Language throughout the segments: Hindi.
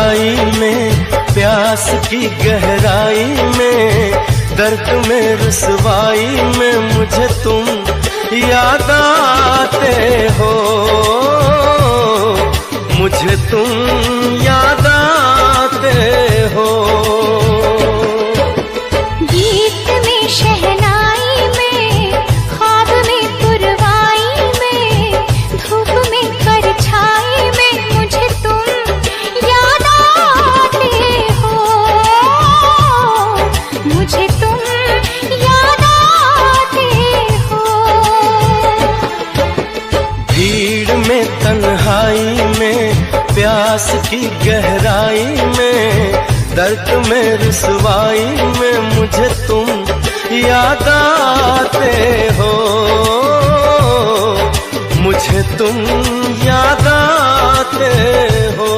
तन्हाई में, प्यास की गहराई में, दर्द में रुसवाई में मुझे तुम याद आते हो, मुझे तुम याद आते हो। गीत में शहनाई में, ख्वाब में पुरवाई में, धूप में परछाई में मुझे तुम याद आते हो, मुझे तुम याद आते हो। भीड़ में तन्हाई में, प्यास की गहराई में, दर्द में रुसवाई में मुझे तुम याद आते हो, मुझे तुम याद आते हो।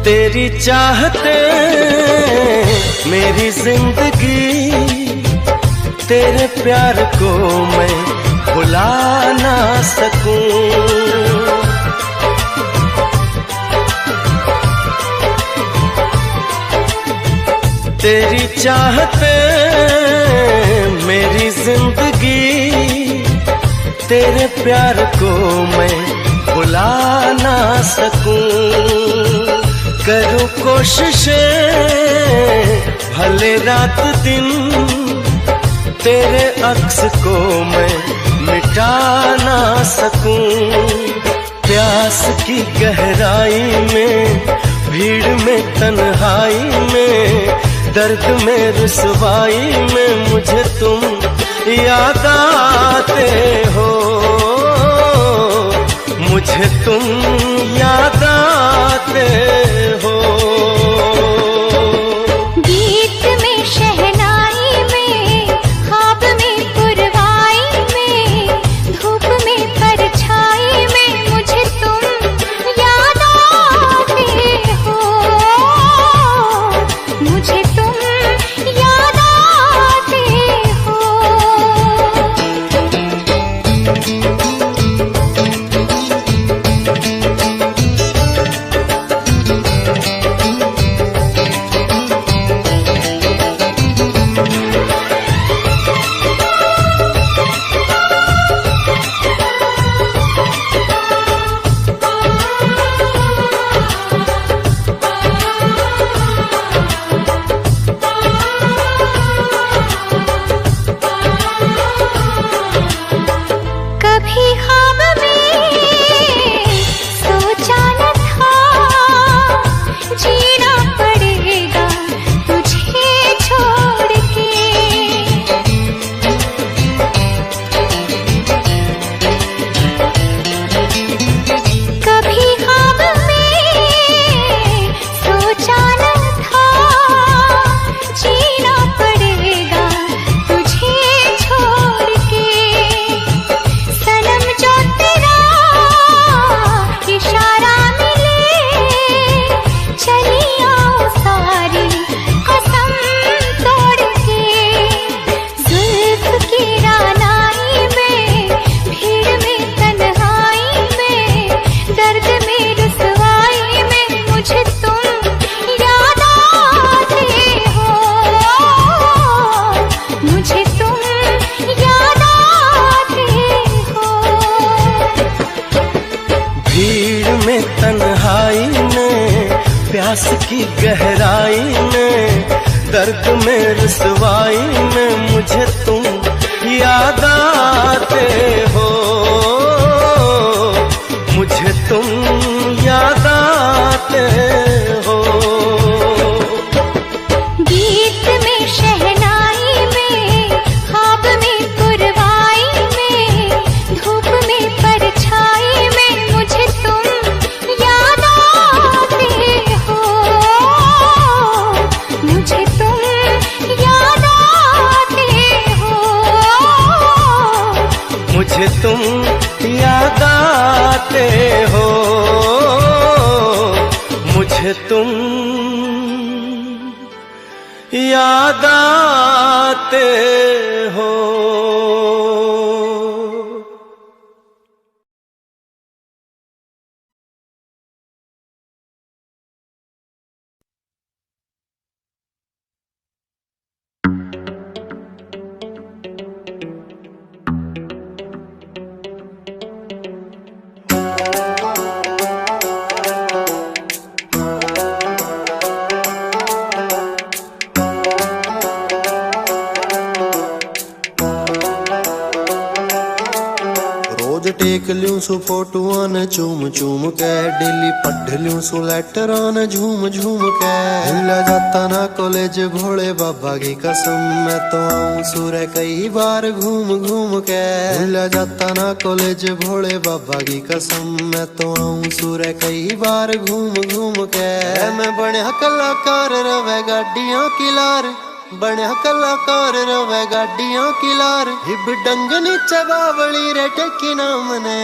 तेरी चाहते मेरी जिंदगी, तेरे प्यार को मैं भुला ना सकूं। तेरी चाहते मेरी जिंदगी, तेरे प्यार को मैं भुला ना सकूं। करूं कोशिशें भले रात दिन, तेरे अक्स को मैं मिटा ना सकूं। प्यास की गहराई में, भीड़ में तन्हाई में, दर्द में रुसवाई में मुझे तुम याद आते हो, मुझे तुम याद आते हो। गीत में शहनाई में, ख्वाब में पुरवाई में, धूप में परछाई में मुझे तुम याद आते हो, मुझे तुम याद आते हो। कभी ख्वाब में सोचा न था, जीना पड़ेगा तुझे छोड़ के। कभी ख्वाब में सोचा न था, जीना पड़ेगा तुझे छोड़ के। सनम जो तेरा इशारा मिले, चली आओ सारी कसम तोड़ के। जुल्फ की रानाई में, भीड़ में तन्हाई में, दर्द में रुसवाई में मुझे तुम याद आते हो, मुझे तुम याद आते हो। भीड़ में तन्हाई में, प्यास की गहराई में, दर्द में रुसवाई में मुझे तुम याद आते हो, मुझे तुम याद आते हो। गीत में शहनाई में, ख्वाब में पुरवा मुझे तुम याद आते हो। टेक लूं सु फोटुआं न चूम चूम के, डेली पढ़ लूं सु लेटर न झूम झूम के। भूला जाता ना कॉलेज भोले बाबा की कसम, मैं तो आऊं सुरे कई बार घूम घूम के। भूला जाता ना कॉलेज भोले बाबा की कसम, मैं तो आऊं सुरे कई बार घूम घूम के। मैं बनया कलाकार रवे गाडियां की लार, बनया कलाकार रवे गाडियां की लार। हिब डंग नीचे बावली रे टेकी नाम ने।